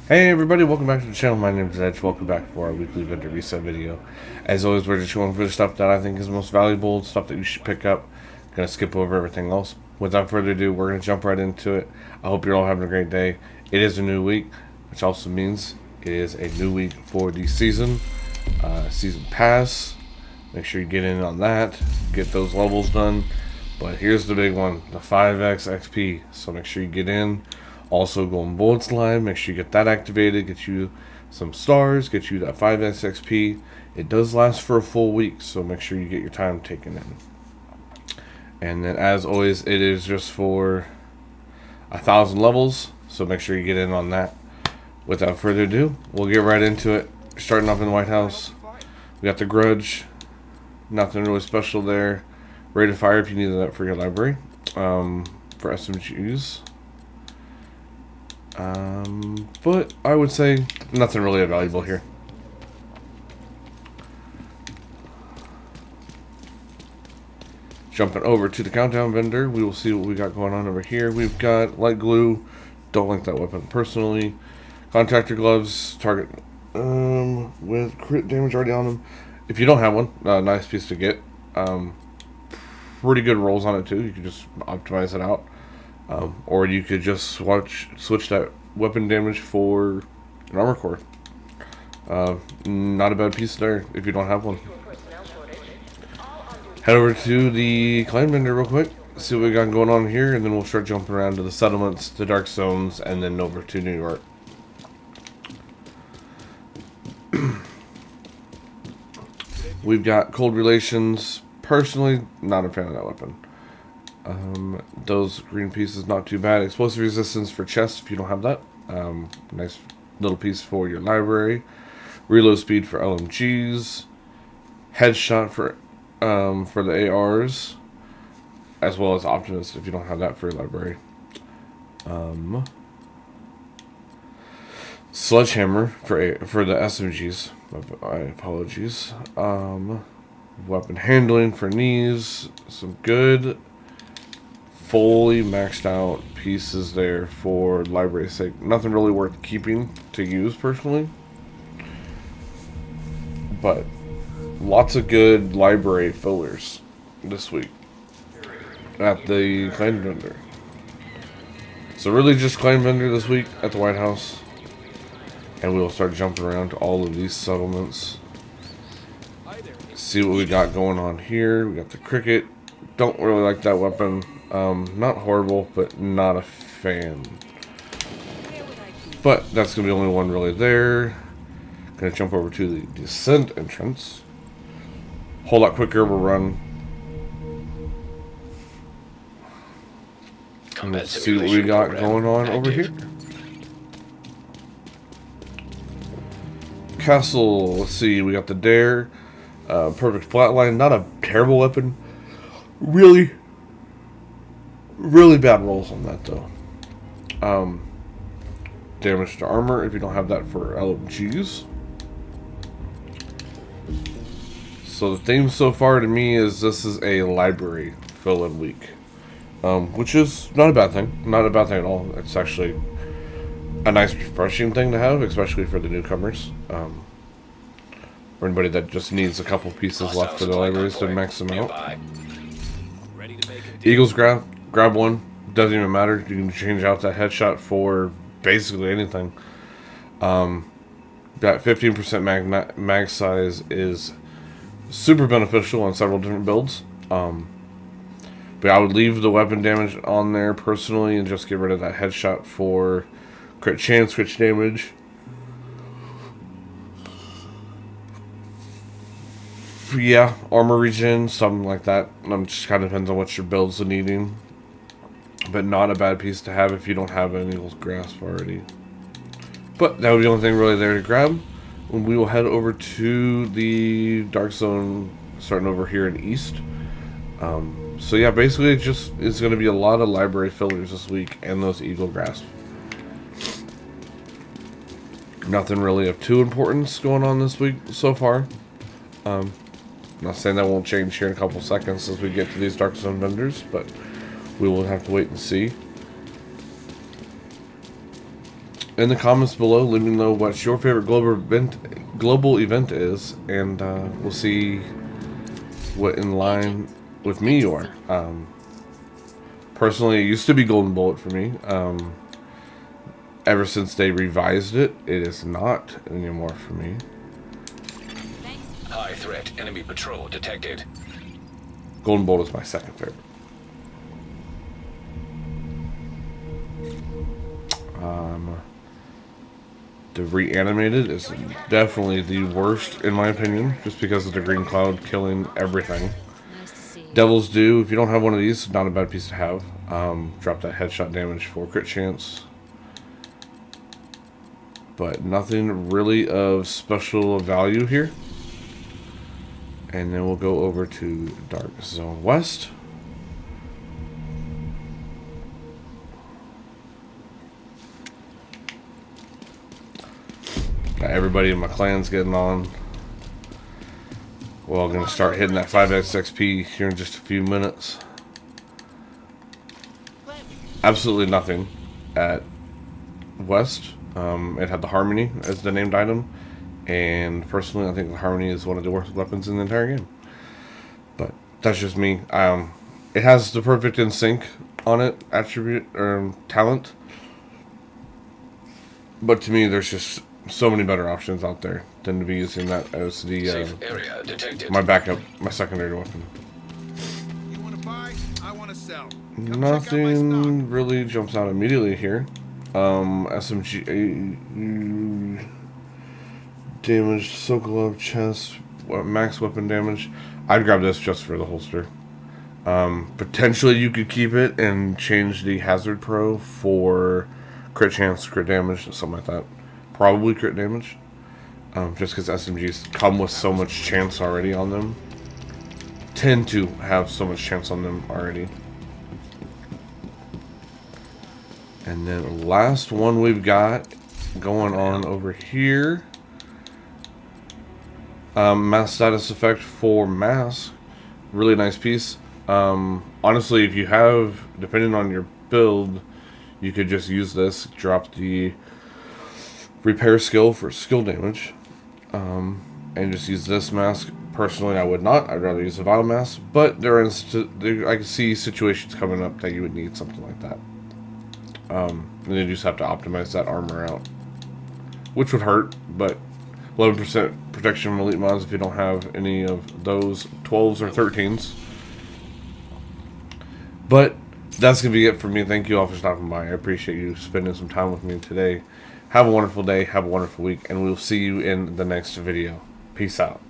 Hey everybody, welcome back to the channel. My name is Edge. Welcome back for our weekly vendor reset video. As always, we're just going for the stuff that I think is most valuable, stuff that you should pick up. Gonna skip over everything else. Without further ado, we're gonna jump right into it. I hope you're all having a great day. It is a new week, which also means it is a new week for the season. Season pass. Make sure you get in on that. Get those levels done. But here's the big one, the 5x XP. So make sure you get in. Also, Golden Bullets line, make sure you get that activated, get you some stars, get you that 5x XP. It does last for a full week, so make sure you get your time taken in. And then, as always, it is just for 1,000 levels, so make sure you get in on that. Without further ado, we'll get right into it. Starting off in the White House, we got the Grudge. Nothing really special there. Rate of Fire if you need that for your library. For SMGs. But I would say nothing really valuable here. Jumping over to the countdown vendor, we will see what we got going on over here. We've got light glue. Don't like that weapon personally. Contractor gloves, target with crit damage already on them. If you don't have one, nice piece to get. Pretty good rolls on it too. You can just optimize it out. Or you could just switch that weapon damage for an armor core. Not a bad piece there if you don't have one. Head over to the clan vendor real quick, see what we got going on here, and then we'll start jumping around to the settlements, the dark zones, and then over to New York. We've got cold relations. Personally, not a fan of that weapon. Those green pieces not too bad. Explosive resistance for chests if you don't have that. Nice little piece for your library. Reload speed for LMGs. Headshot for the ARs, as well as Optimist if you don't have that for your library. Sledgehammer for the SMGs. My apologies. Weapon handling for knees. Some good fully maxed out pieces there for library's sake. Nothing really worth keeping to use personally, but lots of good library fillers this week at the clan vendor. So really just clan vendor this week at the White House, and we'll start jumping around to all of these settlements. See what we got going on here. We got the cricket. Don't really like that weapon. Not horrible, but not a fan. But that's gonna be the only one really there. Gonna jump over to the descent entrance. Whole lot quicker overrun. Let's see what we got going on over here. Castle. Let's see. We got the Dare. Perfect flatline. Not a terrible weapon. Really bad rolls on that though. Damage to armor if you don't have that for LMGs. So the theme so far to me is this is a library fill-in week, which is not a bad thing. Not a bad thing at all. It's actually a nice, refreshing thing to have, especially for the newcomers. Or anybody that just needs a couple pieces left for the libraries to max them out. Eagles grab one. Doesn't even matter. You can change out that headshot for basically anything. That 15% mag size is super beneficial on several different builds. But I would leave the weapon damage on there personally and just get rid of that headshot for crit chance, crit damage. Yeah, armor regen, something like that. Just kind of depends on what your builds are needing. But not a bad piece to have if you don't have an Eagle's Grasp already. But that would be the only thing really there to grab. We will head over to the Dark Zone, starting over here in East. So yeah, basically it just is going to be a lot of library fillers this week and those Eagle Grasp. Nothing really of too importance going on this week so far. Not saying that won't change here in a couple seconds as we get to these Dark Zone vendors, but we will have to wait and see. in the comments below. Let me know what your favorite global event is, and we'll see what in line with me you are. Personally, it used to be Golden Bullet for me. Ever since they revised it, it is not anymore for me. High threat enemy patrol detected. Golden Bolt is my second favorite. The reanimated is definitely the worst in my opinion, just because of the green cloud killing everything. Nice to see you. Devil's Due, if you don't have one of these, not a bad piece to have. Drop that headshot damage for crit chance. But nothing really of special value here. And then we'll go over to Dark Zone West. Got everybody in my clan's getting on. We're all going to start hitting that 5x XP here in just a few minutes. Absolutely nothing at West. It had the Harmony as the named item. And personally, I think the Harmony is one of the worst weapons in the entire game. But that's just me. It has the perfect in sync on it, attribute or talent. But to me, there's just so many better options out there than to be using that as the Safe area detected. my backup, my secondary weapon. You want to buy? I want to sell. Come check out my stock. Nothing really jumps out immediately here. SMG damage, soak glove, chest, max weapon damage. I'd grab this just for the holster. Potentially you could keep it and change the Hazard Pro for crit chance, crit damage, something like that. Probably crit damage. Just because SMGs come with so much chance already on them. Tend to have so much chance on them already. And then the last one we've got going on over here. Mass status effect for mask. Really nice piece. Honestly, if you have, depending on your build, you could just use this. Drop the repair skill for skill damage. And just use this mask. Personally, I would not. I'd rather use a vital mask. But I can see situations coming up that you would need something like that. And you just have to optimize that armor out, which would hurt, but 11% protection from elite mods if you don't have any of those 12s or 13s. But that's going to be it for me. Thank you all for stopping by. I appreciate you spending some time with me today. Have a wonderful day, have a wonderful week, and we'll see you in the next video. Peace out.